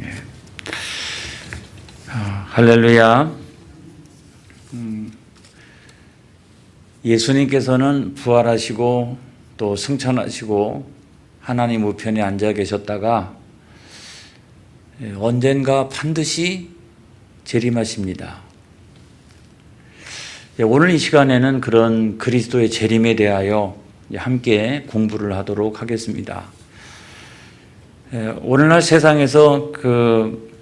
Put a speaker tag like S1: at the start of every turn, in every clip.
S1: 예. 할렐루야. 예수님께서는 부활하시고 또 승천하시고 하나님 우편에 앉아 계셨다가 언젠가 반드시 재림하십니다. 오늘 이 시간에는 그런 그리스도의 재림에 대하여 함께 공부를 하도록 하겠습니다. 오늘날 세상에서 그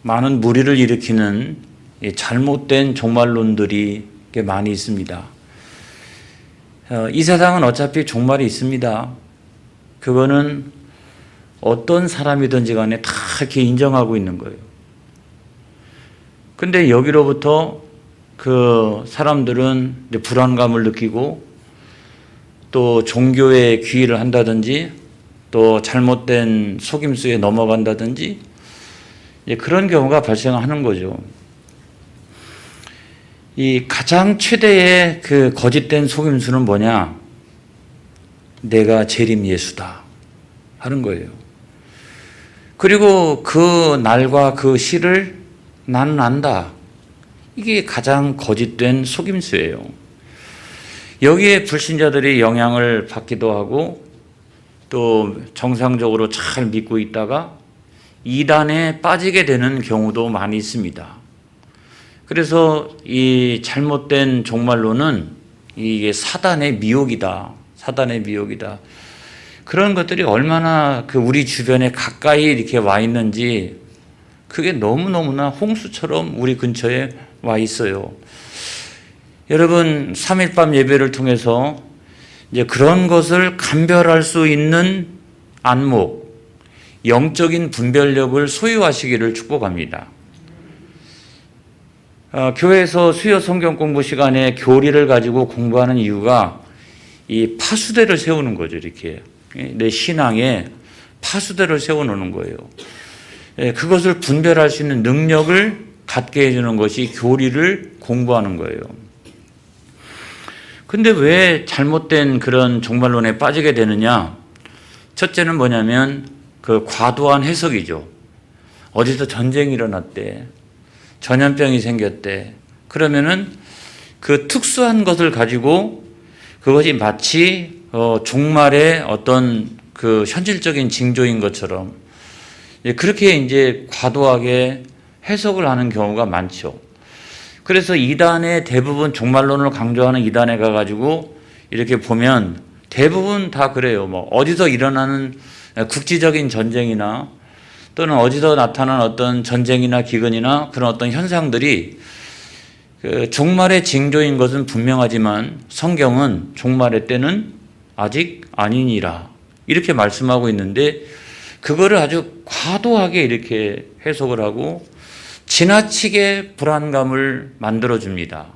S1: 많은 무리를 일으키는 잘못된 종말론들이 많이 있습니다. 이 세상은 어차피 종말이 있습니다. 그거는 어떤 사람이든지 간에 다 이렇게 인정하고 있는 거예요. 근데 여기로부터 그 사람들은 불안감을 느끼고 또 종교에 귀의를 한다든지 또 잘못된 속임수에 넘어간다든지 그런 경우가 발생하는 거죠. 이 가장 최대의 그 거짓된 속임수는 뭐냐? 내가 재림 예수다 하는 거예요. 그리고 그 날과 그 시를 나는 안다. 이게 가장 거짓된 속임수예요. 여기에 불신자들이 영향을 받기도 하고 또 정상적으로 잘 믿고 있다가 이단에 빠지게 되는 경우도 많이 있습니다. 그래서 이 잘못된 종말론은 이게 사단의 미혹이다. 사단의 미혹이다. 그런 것들이 얼마나 그 우리 주변에 가까이 이렇게 와 있는지 그게 너무너무나 홍수처럼 우리 근처에 와 있어요. 여러분, 3일 밤 예배를 통해서 이제 그런 것을 감별할 수 있는 안목, 영적인 분별력을 소유하시기를 축복합니다. 교회에서 수요 성경 공부 시간에 교리를 가지고 공부하는 이유가 이 파수대를 세우는 거죠. 이렇게 내 신앙에 파수대를 세워놓는 거예요. 그것을 분별할 수 있는 능력을 갖게 해주는 것이 교리를 공부하는 거예요. 근데 왜 잘못된 그런 종말론에 빠지게 되느냐? 첫째는 뭐냐면 그 과도한 해석이죠. 어디서 전쟁이 일어났대. 전염병이 생겼대. 그러면은 그 특수한 것을 가지고 그것이 마치 종말의 어떤 그 현실적인 징조인 것처럼 그렇게 이제 과도하게 해석을 하는 경우가 많죠. 그래서 이단의 대부분 종말론을 강조하는 이단에 가가지고 이렇게 보면 대부분 다 그래요. 뭐 어디서 일어나는 국지적인 전쟁이나 또는 어디서 나타난 어떤 전쟁이나 기근이나 그런 어떤 현상들이 그 종말의 징조인 것은 분명하지만 성경은 종말의 때는 아직 아니니라 이렇게 말씀하고 있는데 그거를 아주 과도하게 이렇게 해석을 하고 지나치게 불안감을 만들어줍니다.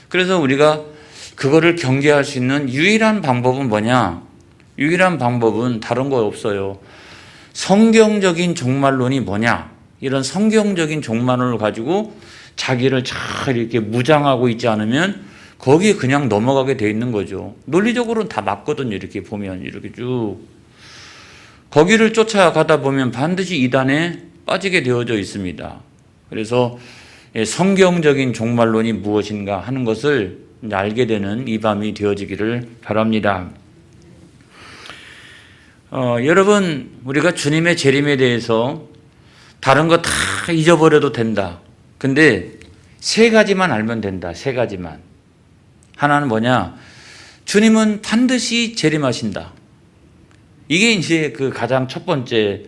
S1: 그래서 우리가 그거를 경계할 수 있는 유일한 방법은 뭐냐? 유일한 방법은 다른 거 없어요. 성경적인 종말론이 뭐냐? 이런 성경적인 종말론을 가지고 자기를 잘 이렇게 무장하고 있지 않으면 거기에 그냥 넘어가게 돼 있는 거죠. 논리적으로는 다 맞거든요. 이렇게 보면 이렇게 쭉. 거기를 쫓아가다 보면 반드시 이단에 빠지게 되어져 있습니다. 그래서 성경적인 종말론이 무엇인가 하는 것을 알게 되는 이 밤이 되어지기를 바랍니다. 여러분, 우리가 주님의 재림에 대해서 다른 거 다 잊어버려도 된다. 근데 세 가지만 알면 된다. 세 가지만. 하나는 뭐냐? 주님은 반드시 재림하신다. 이게 이제 그 가장 첫 번째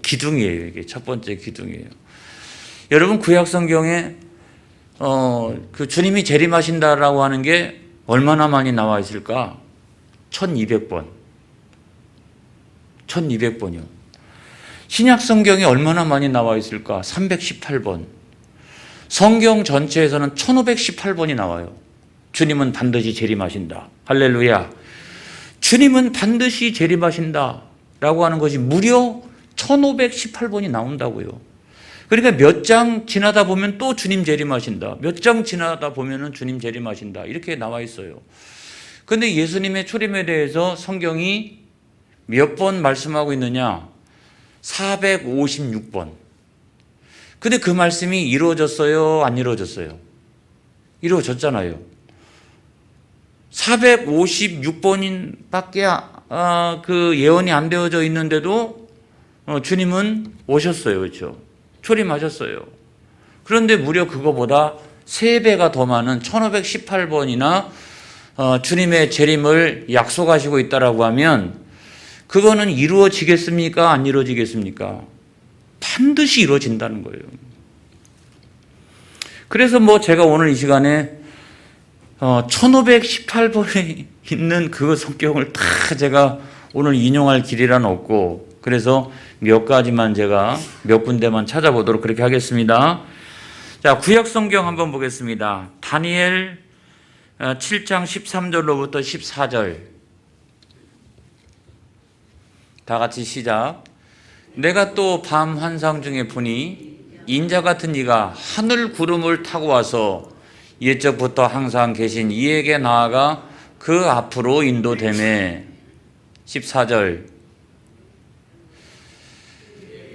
S1: 기둥이에요. 이게 첫 번째 기둥이에요. 여러분, 구약 성경에 그 주님이 재림하신다라고 하는 게 얼마나 많이 나와 있을까? 1200번. 1200번이요. 신약 성경에 얼마나 많이 나와 있을까? 318번. 성경 전체에서는 1518번이 나와요. 주님은 반드시 재림하신다. 할렐루야. 주님은 반드시 재림하신다 라고 하는 것이 무려 1518번이 나온다고요. 그러니까 몇 장 지나다 보면 또 주님 재림하신다. 몇 장 지나다 보면은 주님 재림하신다. 이렇게 나와 있어요. 그런데 예수님의 초림에 대해서 성경이 몇 번 말씀하고 있느냐? 456번. 근데 그 말씀이 이루어졌어요? 안 이루어졌어요? 이루어졌잖아요. 456번인 밖에 그 예언이 안 되어져 있는데도 주님은 오셨어요. 그렇죠? 초림하셨어요. 그런데 무려 그거보다 3배가 더 많은 1518번이나 주님의 재림을 약속하시고 있다라고 하면 그거는 이루어지겠습니까? 안 이루어지겠습니까? 반드시 이루어진다는 거예요. 그래서 제가 오늘 이 시간에 1518번에 있는 그 성경을 다 제가 오늘 인용할 길이란 없고, 그래서 몇 가지만 제가 몇 군데만 찾아보도록 그렇게 하겠습니다. 자, 구약 성경 한번 보겠습니다. 다니엘 7장 13절로부터 14절. 다 같이 시작. 내가 또 밤 환상 중에 보니 인자 같은 이가 하늘 구름을 타고 와서 옛적부터 항상 계신 이에게 나아가 그 앞으로 인도되매. 14절.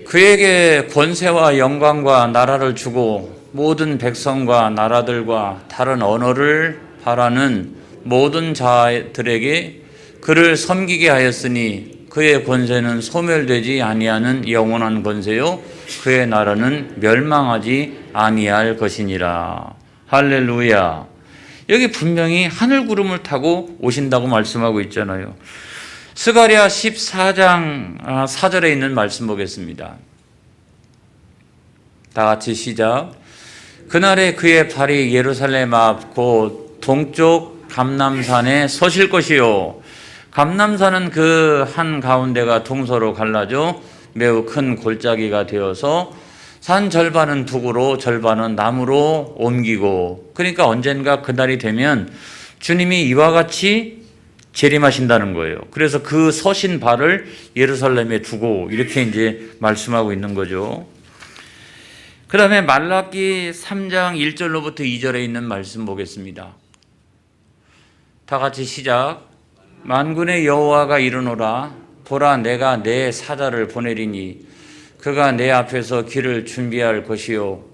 S1: 그에게 권세와 영광과 나라를 주고 모든 백성과 나라들과 다른 언어를 바라는 모든 자들에게 그를 섬기게 하였으니 그의 권세는 소멸되지 아니하는 영원한 권세요 그의 나라는 멸망하지 아니할 것이니라. 할렐루야. 여기 분명히 하늘 구름을 타고 오신다고 말씀하고 있잖아요. 스가랴 14장 4절에 있는 말씀 보겠습니다. 다 같이 시작. 그날에 그의 발이 예루살렘 앞 곧 동쪽 감람산에 서실 것이요. 감람산은 그 한 가운데가 동서로 갈라져 매우 큰 골짜기가 되어서 산 절반은 북으로 절반은 남으로 옮기고, 그러니까 언젠가 그날이 되면 주님이 이와 같이 재림하신다는 거예요. 그래서 그 서신 발을 예루살렘에 두고 이렇게 이제 말씀하고 있는 거죠. 그 다음에 말라기 3장 1절로부터 2절에 있는 말씀 보겠습니다. 다 같이 시작. 만군의 여호와가 이르노라. 보라, 내가 내 사자를 보내리니 그가 내 앞에서 길을 준비할 것이요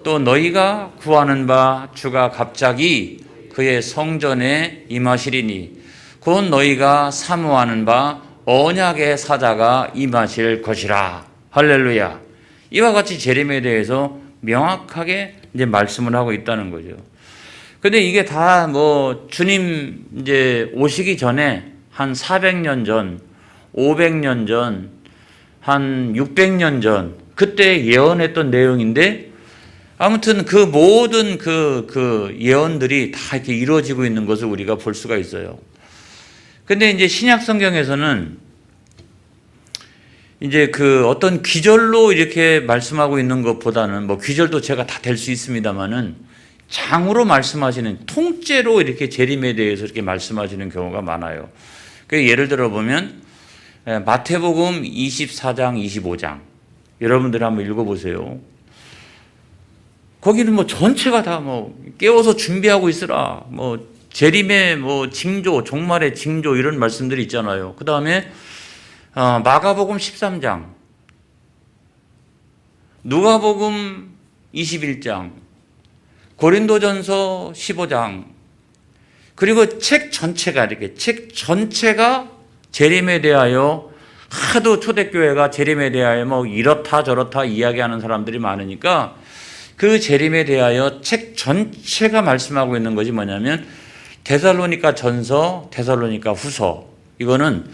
S1: 또 너희가 구하는 바 주가 갑자기 그의 성전에 임하시리니 곧 너희가 사모하는 바 언약의 사자가 임하실 것이라. 할렐루야. 이와 같이 재림에 대해서 명확하게 이제 말씀을 하고 있다는 거죠. 근데 이게 다 주님 이제 오시기 전에 한 400년 전, 500년 전, 한 600년 전 그때 예언했던 내용인데, 아무튼 그 모든 그 예언들이 다 이렇게 이루어지고 있는 것을 우리가 볼 수가 있어요. 근데 이제 신약 성경에서는 이제 그 어떤 귀절로 이렇게 말씀하고 있는 것보다는 귀절도 제가 다 될 수 있습니다만은 장으로 말씀하시는, 통째로 이렇게 재림에 대해서 이렇게 말씀하시는 경우가 많아요. 예를 들어 보면 마태복음 24장, 25장 여러분들 한번 읽어보세요. 거기는 전체가 다 깨워서 준비하고 있으라, 재림의 징조, 종말의 징조 이런 말씀들이 있잖아요. 그 다음에 마가복음 13장, 누가복음 21장, 고린도전서 15장, 그리고 책 전체가 재림에 대하여 하도 초대교회가 재림에 대하여 이렇다 저렇다 이야기하는 사람들이 많으니까 그 재림에 대하여 책 전체가 말씀하고 있는 것이 뭐냐면 데살로니가 전서, 데살로니가 후서, 이거는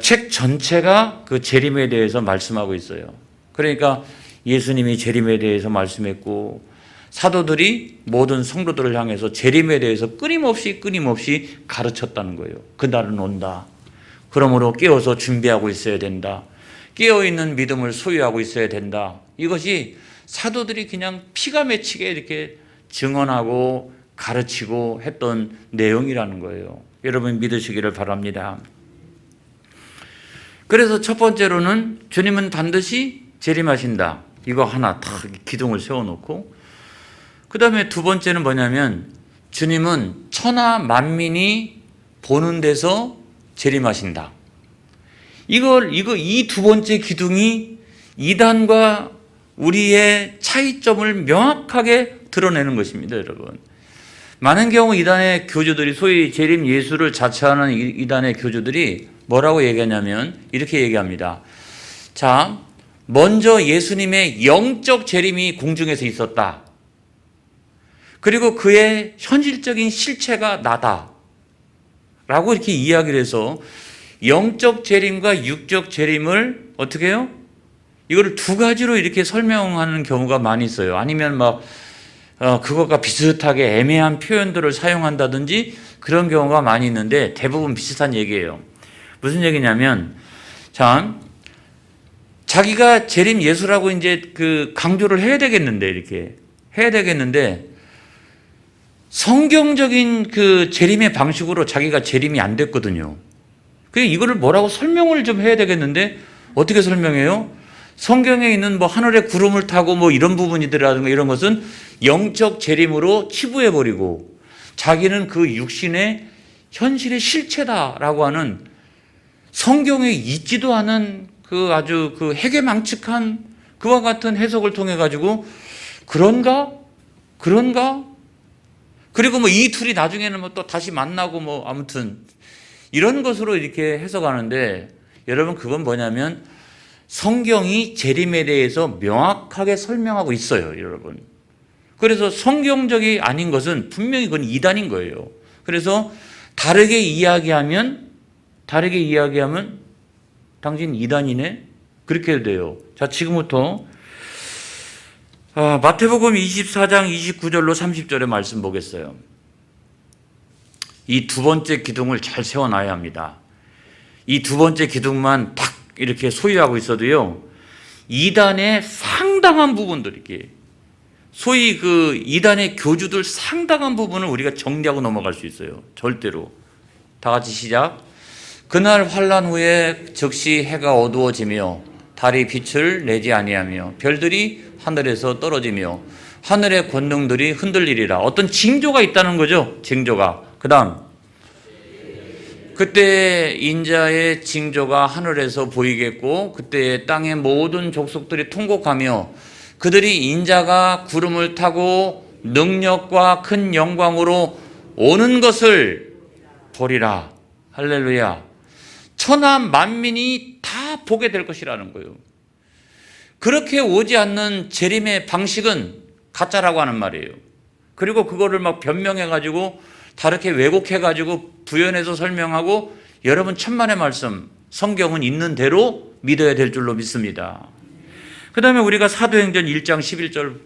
S1: 책 전체가 그 재림에 대해서 말씀하고 있어요. 그러니까 예수님이 재림에 대해서 말씀했고 사도들이 모든 성도들을 향해서 재림에 대해서 끊임없이 가르쳤다는 거예요. 그날은 온다. 그러므로 깨어서 준비하고 있어야 된다. 깨어있는 믿음을 소유하고 있어야 된다. 이것이 사도들이 그냥 피가 맺히게 이렇게 증언하고 가르치고 했던 내용이라는 거예요. 여러분 믿으시기를 바랍니다. 그래서 첫 번째로는 주님은 반드시 재림하신다. 이거 하나 딱 기둥을 세워놓고, 그 다음에 두 번째는 뭐냐면 주님은 천하 만민이 보는 데서 재림하신다. 이 두 번째 기둥이 이단과 우리의 차이점을 명확하게 드러내는 것입니다, 여러분. 많은 경우 이단의 교주들이, 소위 재림 예수를 자처하는 이단의 교주들이 뭐라고 얘기하냐면 이렇게 얘기합니다. 자, 먼저 예수님의 영적 재림이 공중에서 있었다. 그리고 그의 현실적인 실체가 나다. 라고 이렇게 이야기를 해서 영적 재림과 육적 재림을 어떻게 해요? 이거를 두 가지로 이렇게 설명하는 경우가 많이 있어요. 아니면 막 그것과 비슷하게 애매한 표현들을 사용한다든지 그런 경우가 많이 있는데 대부분 비슷한 얘기예요. 무슨 얘기냐면, 참, 자기가 재림 예수라고 이제 그 강조를 해야 되겠는데, 이렇게 해야 되겠는데, 성경적인 그 재림의 방식으로 자기가 재림이 안 됐거든요. 그래서 이거를 뭐라고 설명을 좀 해야 되겠는데, 어떻게 설명해요? 성경에 있는 뭐 하늘의 구름을 타고 뭐 이런 부분이라든가 이런 것은 영적 재림으로 치부해버리고 자기는 그 육신의 현실의 실체다라고 하는 성경에 있지도 않은 그 아주 그 해괴망측한 그와 같은 해석을 통해 가지고 그런가? 그리고 뭐 이 둘이 나중에는 뭐 또 다시 만나고 뭐 아무튼 이런 것으로 이렇게 해석하는데, 여러분 그건 뭐냐면 성경이 재림에 대해서 명확하게 설명하고 있어요, 여러분. 그래서 성경적이 아닌 것은 분명히 그건 이단인 거예요. 그래서 다르게 이야기하면 당신 이단이네? 그렇게 해도 돼요. 자, 지금부터 마태복음 24장 29절로 30절의 말씀 보겠어요. 이 두 번째 기둥을 잘 세워놔야 합니다. 이 두 번째 기둥만 딱 이렇게 소유하고 있어도요, 이단의 상당한 부분들, 이렇게 소위 그 이단의 교주들 상당한 부분을 우리가 정리하고 넘어갈 수 있어요. 절대로. 다 같이 시작. 그날 환난 후에 즉시 해가 어두워지며 달이 빛을 내지 아니하며 별들이 하늘에서 떨어지며 하늘의 권능들이 흔들리리라. 어떤 징조가 있다는 거죠. 징조가. 그 다음, 그때 인자의 징조가 하늘에서 보이겠고 그때 땅의 모든 족속들이 통곡하며 그들이 인자가 구름을 타고 능력과 큰 영광으로 오는 것을 보리라. 할렐루야. 천하 만민이 다 보게 될 것이라는 거예요. 그렇게 오지 않는 재림의 방식은 가짜라고 하는 말이에요. 그리고 그거를 막 변명해가지고 다르게 왜곡해가지고 부연해서 설명하고, 여러분 천만의 말씀, 성경은 있는 대로 믿어야 될 줄로 믿습니다. 그 다음에 우리가 사도행전 1장 11절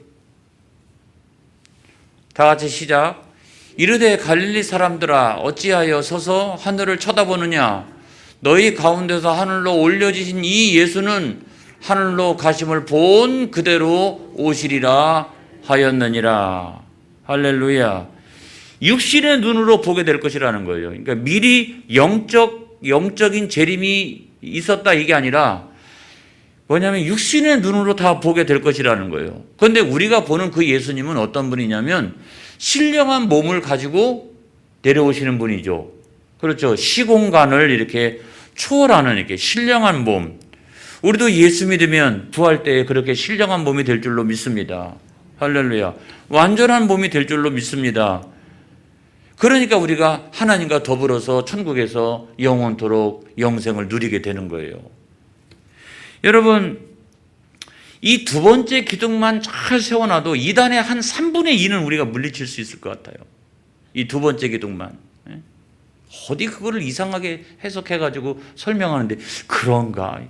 S1: 다 같이 시작. 이르되 갈릴리 사람들아 어찌하여 서서 하늘을 쳐다보느냐. 너희 가운데서 하늘로 올려지신 이 예수는 하늘로 가심을 본 그대로 오시리라 하였느니라. 할렐루야. 육신의 눈으로 보게 될 것이라는 거예요. 그러니까 미리 영적인 재림이 있었다 이게 아니라 뭐냐면 육신의 눈으로 다 보게 될 것이라는 거예요. 그런데 우리가 보는 그 예수님은 어떤 분이냐면 신령한 몸을 가지고 내려오시는 분이죠. 그렇죠. 시공간을 이렇게 초월하는 이렇게 신령한 몸. 우리도 예수 믿으면 부활 때에 그렇게 신령한 몸이 될 줄로 믿습니다. 할렐루야. 완전한 몸이 될 줄로 믿습니다. 그러니까 우리가 하나님과 더불어서 천국에서 영원토록 영생을 누리게 되는 거예요. 여러분, 이 두 번째 기둥만 잘 세워놔도 이단의 한 3분의 2는 우리가 물리칠 수 있을 것 같아요. 이 두 번째 기둥만. 어디 그거를 이상하게 해석해가지고 설명하는데 그런가?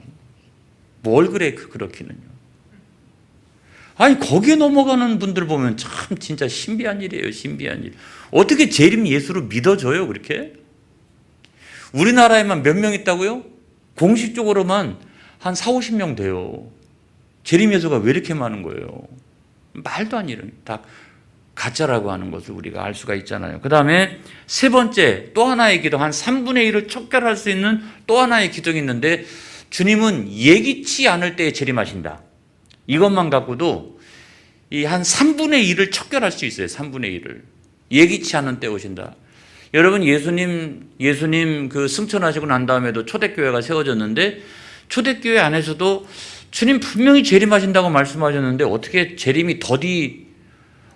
S1: 뭘 그래 그렇기는요. 아니 거기에 넘어가는 분들 보면 참 진짜 신비한 일이에요. 신비한 일. 어떻게 재림 예수를 믿어줘요 그렇게? 우리나라에만 몇 명 있다고요? 공식적으로만 한 40-50명 돼요. 재림 예수가 왜 이렇게 많은 거예요? 말도 안 되는, 다 가짜라고 하는 것을 우리가 알 수가 있잖아요. 그 다음에 세 번째 또 하나의 기둥, 한 3분의 1을 척결할 수 있는 또 하나의 기둥이 있는데, 주님은 예기치 않을 때에 재림하신다. 이것만 갖고도 이 한 3분의 1을 척결할 수 있어요. 3분의 1을. 예기치 않은 때 오신다. 여러분 예수님 그 승천하시고 난 다음에도 초대교회가 세워졌는데 초대교회 안에서도 주님 분명히 재림하신다고 말씀하셨는데 어떻게 재림이 더디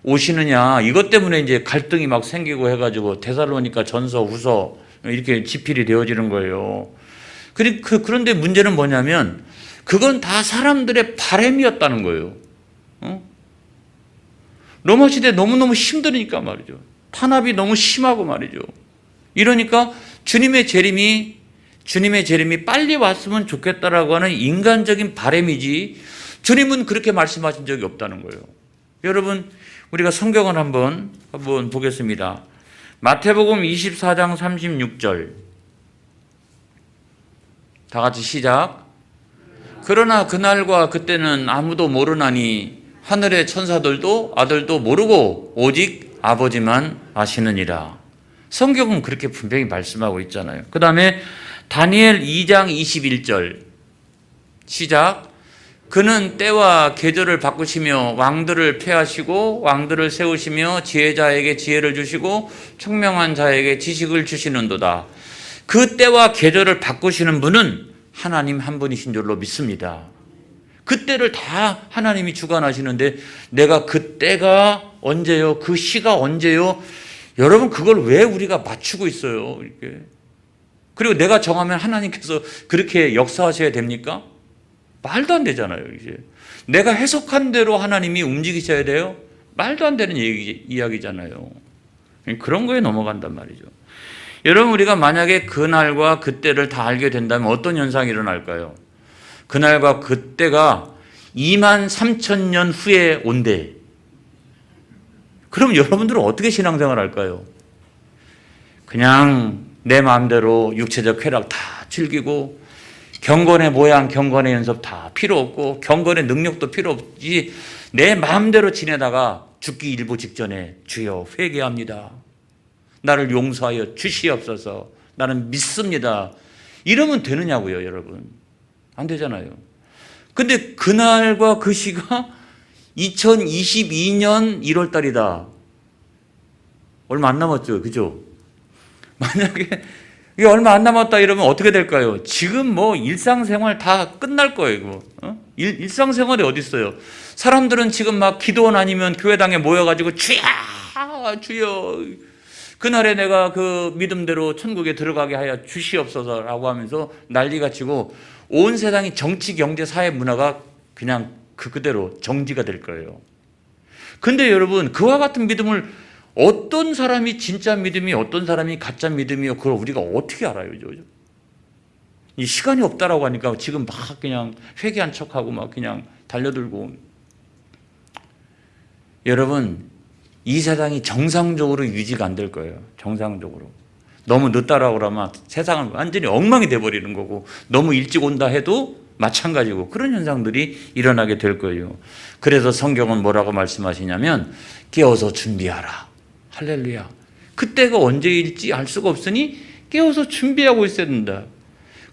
S1: 오시느냐. 이것 때문에 이제 갈등이 막 생기고 해가지고 데살로니가 전서 후서 이렇게 지필이 되어지는 거예요. 그런데 문제는 뭐냐면 그건 다 사람들의 바램이었다는 거예요. 로마 시대 너무너무 힘드니까 말이죠. 탄압이 너무 심하고 말이죠. 이러니까 주님의 재림이 빨리 왔으면 좋겠다라고 하는 인간적인 바램이지 주님은 그렇게 말씀하신 적이 없다는 거예요. 여러분, 우리가 성경을 한번 보겠습니다. 마태복음 24장 36절. 다 같이 시작. 그러나 그날과 그때는 아무도 모르나니 하늘의 천사들도 아들도 모르고 오직 아버지만 아시느니라. 성경은 그렇게 분명히 말씀하고 있잖아요. 그 다음에 다니엘 2장 21절 시작. 그는 때와 계절을 바꾸시며 왕들을 폐하시고 왕들을 세우시며 지혜자에게 지혜를 주시고 총명한 자에게 지식을 주시는도다. 그 때와 계절을 바꾸시는 분은 하나님 한 분이신 줄로 믿습니다. 그 때를 다 하나님이 주관하시는데 내가 그 때가 언제요? 그 시가 언제요? 여러분 그걸 왜 우리가 맞추고 있어요? 이렇게. 그리고 내가 정하면 하나님께서 그렇게 역사하셔야 됩니까? 말도 안 되잖아요. 이제 내가 해석한 대로 하나님이 움직이셔야 돼요? 말도 안 되는 이야기잖아요. 그런 거에 넘어간단 말이죠. 여러분 우리가 만약에 그날과 그때를 다 알게 된다면 어떤 현상이 일어날까요? 그날과 그때가 23,000년 후에 온대. 그럼 여러분들은 어떻게 신앙생활 할까요? 그냥 내 마음대로 육체적 쾌락 다 즐기고 경건의 모양, 경건의 연습 다 필요 없고 경건의 능력도 필요 없지 내 마음대로 지내다가 죽기 일보 직전에 주여 회개합니다. 나를 용서하여 주시옵소서. 나는 믿습니다. 이러면 되느냐고요, 여러분. 안 되잖아요. 근데 그날과 그 시가 2022년 1월 달이다. 얼마 안 남았죠, 그죠? 만약에 이게 얼마 안 남았다 이러면 어떻게 될까요? 지금 뭐 일상생활 다 끝날 거예요, 이거. 일상생활이 어디 있어요? 사람들은 지금 막 기도원 아니면 교회당에 모여가지고 주여, 주여. 그날에 내가 그 믿음대로 천국에 들어가게 하여 주시옵소서라고 하면서 난리가 치고 온 세상이 정치, 경제, 사회, 문화가 그냥 그대로 정지가 될 거예요. 근데 여러분 그와 같은 믿음을 어떤 사람이 진짜 믿음이 어떤 사람이 가짜 믿음이요 그걸 우리가 어떻게 알아요? 이 시간이 없다라고 하니까 지금 막 그냥 회개한 척하고 막 그냥 달려들고. 여러분 이 세상이 정상적으로 유지가 안 될 거예요. 정상적으로. 너무 늦다라고 그러면 세상은 완전히 엉망이 돼버리는 거고 너무 일찍 온다 해도 마찬가지고 그런 현상들이 일어나게 될 거예요. 그래서 성경은 뭐라고 말씀하시냐면 깨어서 준비하라. 할렐루야. 그때가 언제일지 알 수가 없으니 깨어서 준비하고 있어야 된다.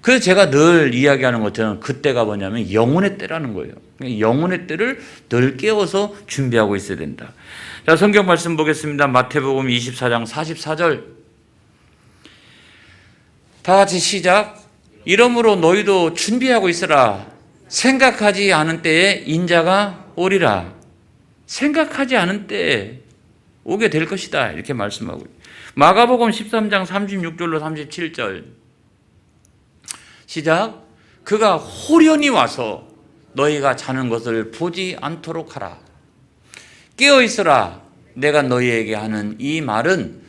S1: 그래서 제가 늘 이야기하는 것처럼 그때가 뭐냐면 영혼의 때라는 거예요. 영혼의 때를 늘 깨어서 준비하고 있어야 된다. 자, 성경 말씀 보겠습니다. 마태복음 24장 44절. 다 같이 시작. 이러므로 너희도 준비하고 있으라. 생각하지 않은 때에 인자가 오리라. 생각하지 않은 때에 오게 될 것이다. 이렇게 말씀하고. 마가복음 13장 36절로 37절. 시작. 그가 호련히 와서 너희가 자는 것을 보지 않도록 하라. 깨어 있으라. 내가 너희에게 하는 이 말은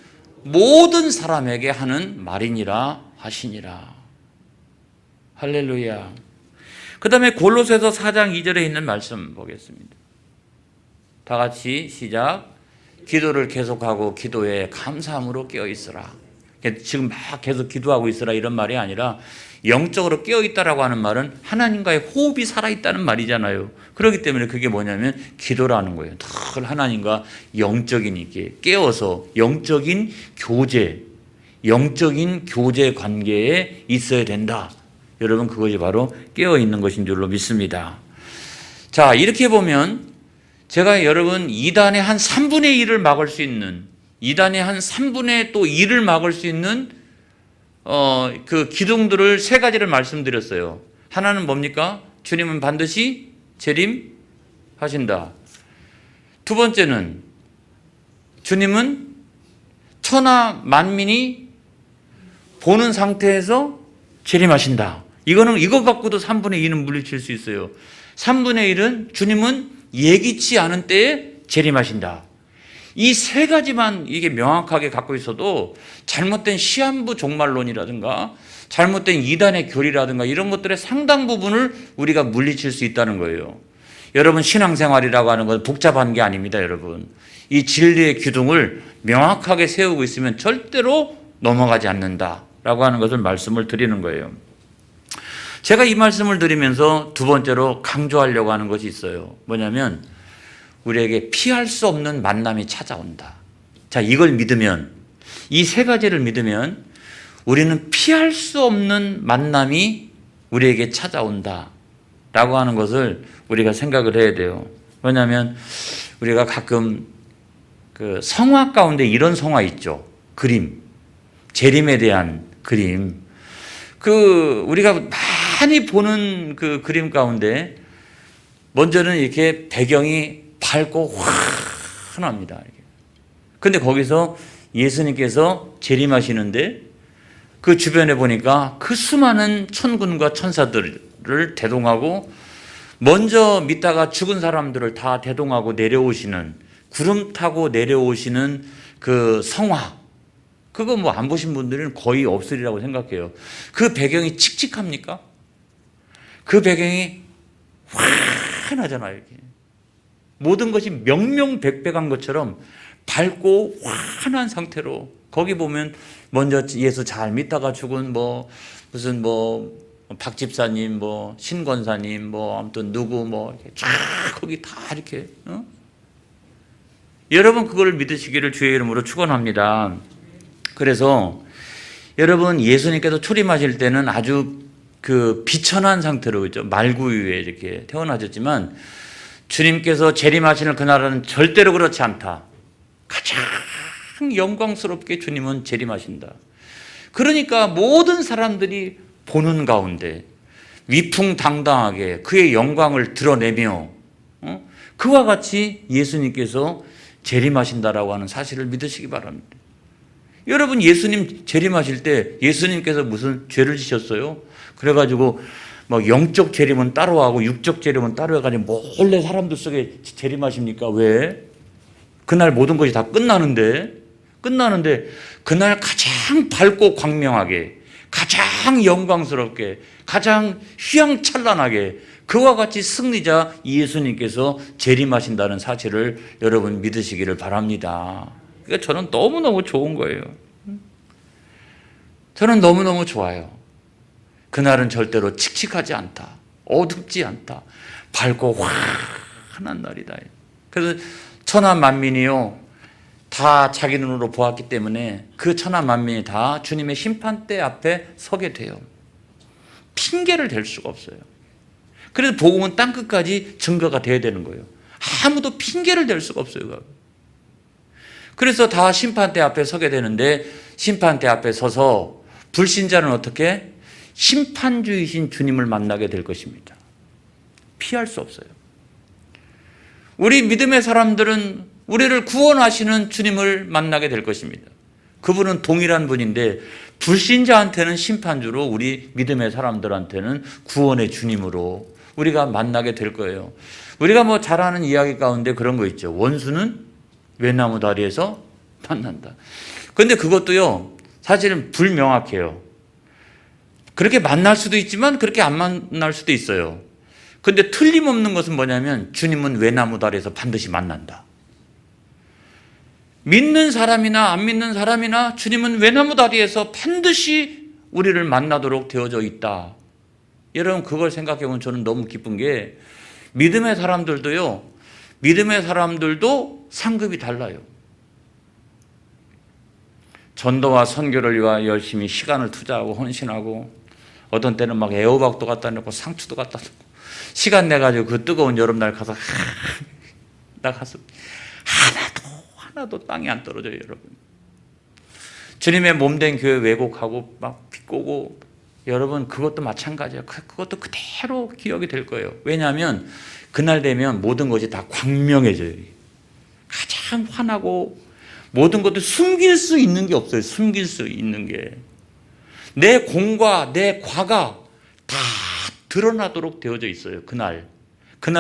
S1: 모든 사람에게 하는 말이니라 하시니라. 할렐루야. 그 다음에 골로새서 4장 2절에 있는 말씀 보겠습니다. 다 같이 시작. 기도를 계속하고 기도에 감사함으로 깨어 있으라. 지금 막 계속 기도하고 있으라 이런 말이 아니라 영적으로 깨어 있다라고 하는 말은 하나님과의 호흡이 살아있다는 말이잖아요. 그렇기 때문에 그게 뭐냐면 기도라는 거예요. 늘 하나님과 영적인 있게 깨어서 영적인 교제 관계에 있어야 된다. 여러분 그것이 바로 깨어 있는 것인 줄로 믿습니다. 자, 이렇게 보면 제가 여러분 이단의 한 3분의 1을 막을 수 있는, 이단의 한 3분의 또 1을 막을 수 있는 그 기둥들을 세 가지를 말씀드렸어요. 하나는 뭡니까? 주님은 반드시 재림하신다. 두 번째는 주님은 천하 만민이 보는 상태에서 재림하신다. 이거 갖고도 3분의 2는 물리칠 수 있어요. 3분의 1은 주님은 예기치 않은 때에 재림하신다. 이 세 가지만 이게 명확하게 갖고 있어도 잘못된 시한부 종말론이라든가 잘못된 이단의 교리라든가 이런 것들의 상당 부분을 우리가 물리칠 수 있다는 거예요. 여러분, 신앙생활이라고 하는 건 복잡한 게 아닙니다. 여러분, 이 진리의 기둥을 명확하게 세우고 있으면 절대로 넘어가지 않는다라고 하는 것을 말씀을 드리는 거예요. 제가 이 말씀을 드리면서 두 번째로 강조하려고 하는 것이 있어요. 뭐냐면 우리에게 피할 수 없는 만남이 찾아온다. 자, 이걸 믿으면, 이 세 가지를 믿으면 우리는 피할 수 없는 만남이 우리에게 찾아온다 라고 하는 것을 우리가 생각을 해야 돼요. 왜냐하면 우리가 가끔 그 성화 가운데 이런 성화 있죠. 그림, 재림에 대한 그림. 우리가 많이 보는 그 그림 가운데 먼저는 이렇게 배경이 밝고 환합니다. 근데 거기서 예수님께서 재림하시는데 그 주변에 보니까 그 수많은 천군과 천사들을 대동하고 먼저 믿다가 죽은 사람들을 다 대동하고 내려오시는, 구름 타고 내려오시는 그 성화, 그거 뭐 안 보신 분들은 거의 없으리라고 생각해요. 그 배경이 칙칙합니까? 그 배경이 환하잖아요. 이렇게. 모든 것이 명명백백한 것처럼 밝고 환한 상태로, 거기 보면 먼저 예수 잘 믿다가 죽은 무슨 박 집사님, 신 권사님, 아무튼 누구 이렇게 쫙 거기 다 이렇게, 여러분 그걸 믿으시기를 주의 이름으로 축원합니다. 그래서 여러분, 예수님께서 초림하실 때는 아주 그 비천한 상태로, 그죠? 말구유에 이렇게 태어나셨지만 주님께서 재림하시는 그날은 절대로 그렇지 않다. 가장 영광스럽게 주님은 재림하신다. 그러니까 모든 사람들이 보는 가운데 위풍당당하게 그의 영광을 드러내며 그와 같이 예수님께서 재림하신다라고 하는 사실을 믿으시기 바랍니다. 여러분, 예수님 재림하실 때 예수님께서 무슨 죄를 지셨어요? 그래가지고 영적 재림은 따로 하고 육적 재림은 따로 해가지고 몰래 사람들 속에 재림하십니까? 왜? 그날 모든 것이 다 끝나는데 그날 가장 밝고 광명하게, 가장 영광스럽게, 가장 휘황찬란하게 그와 같이 승리자 예수님께서 재림하신다는 사실을 여러분 믿으시기를 바랍니다. 그러니까 저는 너무너무 좋은 거예요. 저는 너무너무 좋아요. 그날은 절대로 칙칙하지 않다. 어둡지 않다. 밝고 환한 날이다. 그래서 천하 만민이요, 다 자기 눈으로 보았기 때문에 그 천하 만민이 다 주님의 심판대 앞에 서게 돼요. 핑계를 댈 수가 없어요. 그래서 복음은 땅끝까지 증거가 돼야 되는 거예요. 아무도 핑계를 댈 수가 없어요. 그래서 다 심판대 앞에 서게 되는데, 심판대 앞에 서서 불신자는 어떻게? 심판주이신 주님을 만나게 될 것입니다. 피할 수 없어요. 우리 믿음의 사람들은 우리를 구원하시는 주님을 만나게 될 것입니다. 그분은 동일한 분인데 불신자한테는 심판주로, 우리 믿음의 사람들한테는 구원의 주님으로 우리가 만나게 될 거예요. 우리가 잘 아는 이야기 가운데 그런 거 있죠. 원수는 외나무 다리에서 만난다. 그런데 그것도요, 사실은 불명확해요. 그렇게 만날 수도 있지만 그렇게 안 만날 수도 있어요. 그런데 틀림없는 것은 뭐냐면 주님은 외나무 다리에서 반드시 만난다. 믿는 사람이나 안 믿는 사람이나 주님은 외나무 다리에서 반드시 우리를 만나도록 되어져 있다. 여러분, 그걸 생각해 보면 저는 너무 기쁜 게, 믿음의 사람들도 상급이 달라요. 전도와 선교를 위하여 열심히 시간을 투자하고 헌신하고, 어떤 때는 애호박도 갖다 놓고 상추도 갖다 놓고 시간 내가지고 그 뜨거운 여름날 가서 나 가서 하나도 땅이 안 떨어져요. 여러분, 주님의 몸된 교회 왜곡하고 빚고고 여러분 그것도 마찬가지예요. 그것도 그대로 기억이 될 거예요. 왜냐하면 그날 되면 모든 것이 다 광명해져요. 가장 환하고 모든 것도 숨길 수 있는 게 없어요. 숨길 수 있는 게. 내 공과 내 과가 다 드러나도록 되어져 있어요. 그날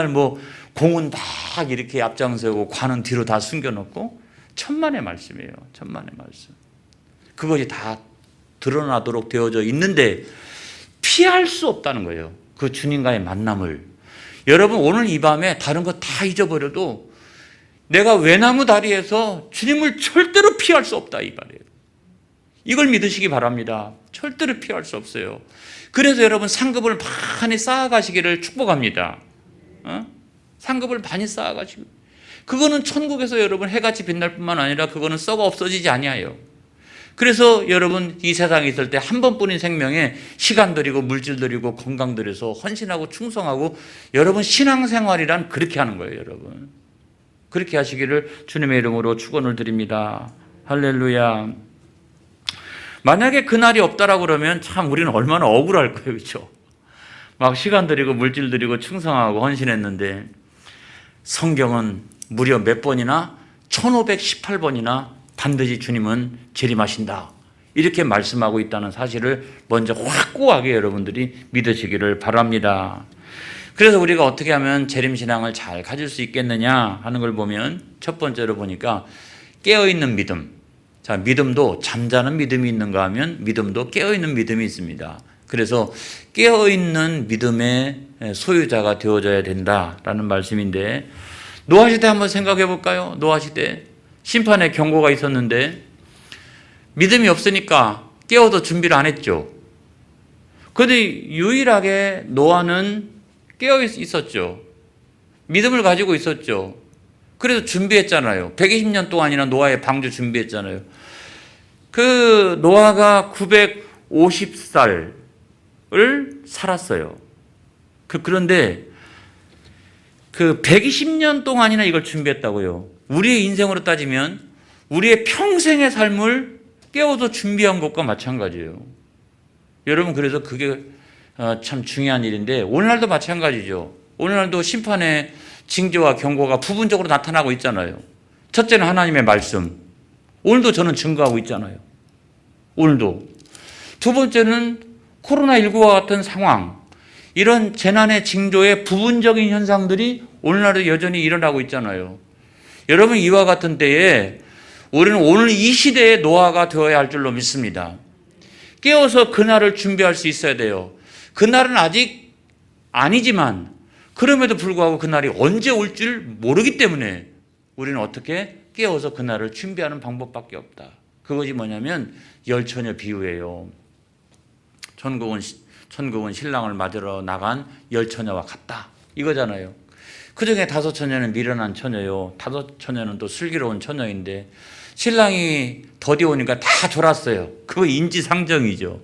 S1: 뭐 공은 막 이렇게 앞장서고 과는 뒤로 다 숨겨놓고 천만의 말씀이에요. 천만의 말씀. 그것이 다 드러나도록 되어져 있는데 피할 수 없다는 거예요. 그 주님과의 만남을. 여러분 오늘 이 밤에 다른 거 다 잊어버려도 내가 외나무 다리에서 주님을 절대로 피할 수 없다 이 말이에요. 이걸 믿으시기 바랍니다. 절대로 피할 수 없어요. 그래서 여러분 상급을 많이 쌓아가시기를 축복합니다. 상급을 많이 쌓아가시고 그거는 천국에서 여러분 해같이 빛날 뿐만 아니라 그거는 썩어 없어지지 아니하여. 그래서 여러분 이 세상에 있을 때 한 번뿐인 생명에 시간 들이고 물질 들이고 건강 들여서 헌신하고 충성하고 여러분 신앙생활이란 그렇게 하는 거예요. 여러분 그렇게 하시기를 주님의 이름으로 축원을 드립니다. 할렐루야. 만약에 그날이 없다라고 그러면 참 우리는 얼마나 억울할 거예요. 그렇죠? 막 시간 들이고 물질 들이고 충성하고 헌신했는데 성경은 무려 몇 번이나 1518번이나 반드시 주님은 재림하신다 이렇게 말씀하고 있다는 사실을 먼저 확고하게 여러분들이 믿으시기를 바랍니다. 그래서 우리가 어떻게 하면 재림신앙을 잘 가질 수 있겠느냐 하는 걸 보면 첫 번째로 보니까 깨어있는 믿음. 자, 믿음도 잠자는 믿음이 있는가 하면 믿음도 깨어있는 믿음이 있습니다. 그래서 깨어있는 믿음의 소유자가 되어져야 된다라는 말씀인데 노아 시대 한번 생각해 볼까요? 노아 시대 심판의 경고가 있었는데 믿음이 없으니까 깨어서 준비를 안 했죠. 그런데 유일하게 노아는 깨어 있었죠. 믿음을 가지고 있었죠. 그래서 준비했잖아요. 120년 동안이나 노아의 방주 준비했잖아요. 그 노아가 950살을 살았어요. 그런데 그 120년 동안이나 이걸 준비했다고요. 우리의 인생으로 따지면 우리의 평생의 삶을 깨워서 준비한 것과 마찬가지예요. 여러분 그래서 그게 참 중요한 일인데 오늘날도 마찬가지죠. 오늘날도 심판의 징조와 경고가 부분적으로 나타나고 있잖아요. 첫째는 하나님의 말씀. 오늘도 저는 증거하고 있잖아요. 오늘도. 두 번째는 코로나19와 같은 상황. 이런 재난의 징조의 부분적인 현상들이 오늘날도 여전히 일어나고 있잖아요. 여러분 이와 같은 때에 우리는 오늘 이 시대의 노아가 되어야 할 줄로 믿습니다. 깨어서 그날을 준비할 수 있어야 돼요. 그날은 아직 아니지만 그럼에도 불구하고 그날이 언제 올 줄 모르기 때문에 우리는 어떻게 깨어서 그날을 준비하는 방법밖에 없다. 그것이 뭐냐면 열처녀 비유예요. 천국은 신랑을 맞으러 나간 열처녀와 같다. 이거잖아요. 그중에 5처녀는 미련한 처녀요. 5처녀는 또 슬기로운 처녀인데 신랑이 더디 오니까 다 졸았어요. 그거 인지상정이죠.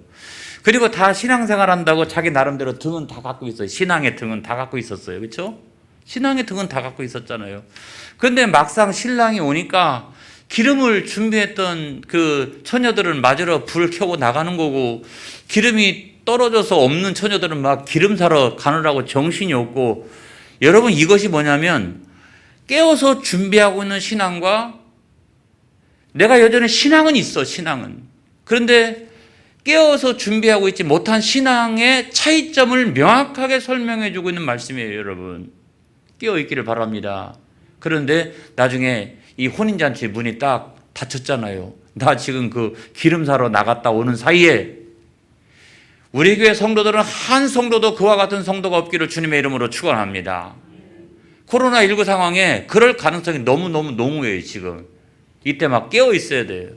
S1: 그리고 다 신앙생활 한다고 자기 나름대로 등은 다 갖고 있어요. 신앙의 등은 다 갖고 있었어요. 그렇죠? 신앙의 등은 다 갖고 있었잖아요. 그런데 막상 신랑이 오니까 기름을 준비했던 그 처녀들은 맞으러 불 켜고 나가는 거고 기름이 떨어져서 없는 처녀들은 막 기름 사러 가느라고 정신이 없고 여러분 이것이 뭐냐면 깨어서 준비하고 있는 신앙과 내가 여전히 신앙은 있어. 신앙은. 그런데 깨어서 준비하고 있지 못한 신앙의 차이점을 명확하게 설명해 주고 있는 말씀이에요. 여러분. 깨어있기를 바랍니다. 그런데 나중에 이 혼인잔치 문이 딱 닫혔잖아요. 나 지금 그 기름 사러 나갔다 오는 사이에 우리 교회 성도들은 한 성도도 그와 같은 성도가 없기를 주님의 이름으로 축원합니다. 코로나19 상황에 그럴 가능성이 너무너무 농후해요. 지금. 이때 막 깨어 있어야 돼요.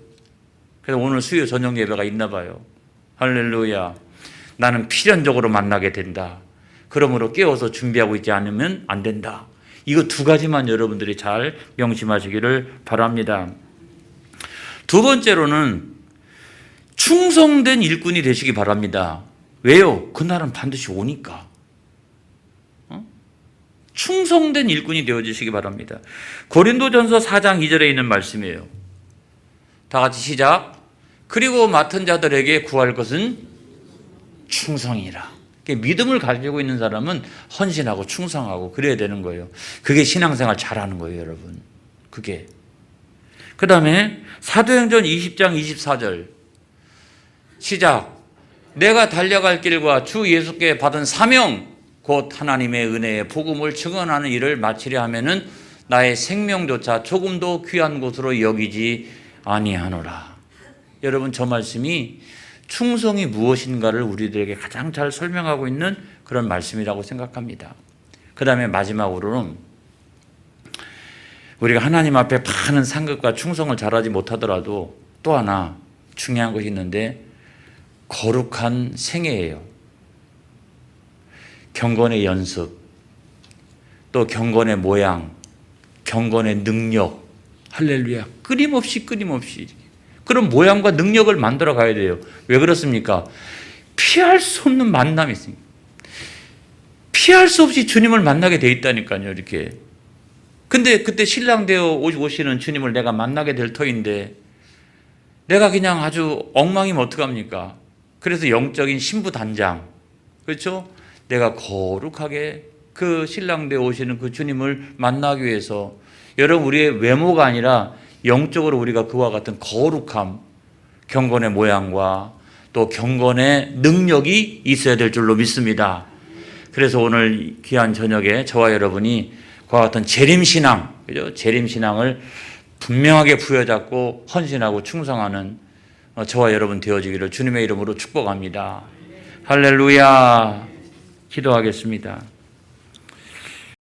S1: 그래서 오늘 수요 저녁 예배가 있나 봐요. 할렐루야. 나는 필연적으로 만나게 된다. 그러므로 깨어서 준비하고 있지 않으면 안 된다. 이거 두 가지만 여러분들이 잘 명심하시기를 바랍니다. 두 번째로는 충성된 일꾼이 되시기 바랍니다. 왜요? 그날은 반드시 오니까. 충성된 일꾼이 되어주시기 바랍니다. 고린도전서 4장 2절에 있는 말씀이에요. 다 같이 시작. 그리고 맡은 자들에게 구할 것은 충성이라. 믿음을 가지고 있는 사람은 헌신하고 충성하고 그래야 되는 거예요. 그게 신앙생활 잘하는 거예요, 여러분. 그게. 그 다음에 사도행전 20장 24절 시작. 내가 달려갈 길과 주 예수께 받은 사명 곧 하나님의 은혜의 복음을 증언하는 일을 마치려 하면은 나의 생명조차 조금도 귀한 곳으로 여기지 아니하노라. 여러분, 저 말씀이 충성이 무엇인가를 우리들에게 가장 잘 설명하고 있는 그런 말씀이라고 생각합니다. 그 다음에 마지막으로는 우리가 하나님 앞에 많은 상급과 충성을 잘하지 못하더라도 또 하나 중요한 것이 있는데 거룩한 생애예요. 경건의 연습, 또 경건의 모양, 경건의 능력, 할렐루야. 끊임없이 그런 모양과 능력을 만들어 가야 돼요. 왜 그렇습니까? 피할 수 없는 만남이 있습니다. 피할 수 없이 주님을 만나게 돼 있다니까요, 이렇게. 근데 그때 신랑 되어 오시는 주님을 내가 만나게 될 터인데 내가 그냥 아주 엉망이면 어떡합니까? 그래서 영적인 신부 단장, 그렇죠? 내가 거룩하게 그 신랑 되어 오시는 그 주님을 만나기 위해서 여러분, 우리의 외모가 아니라 영적으로 우리가 그와 같은 거룩함, 경건의 모양과 또 경건의 능력이 있어야 될 줄로 믿습니다. 그래서 오늘 귀한 저녁에 저와 여러분이 그와 같은 재림신앙, 그죠? 재림신앙을 분명하게 부여잡고 헌신하고 충성하는 저와 여러분 되어지기를 주님의 이름으로 축복합니다. 할렐루야. 기도하겠습니다.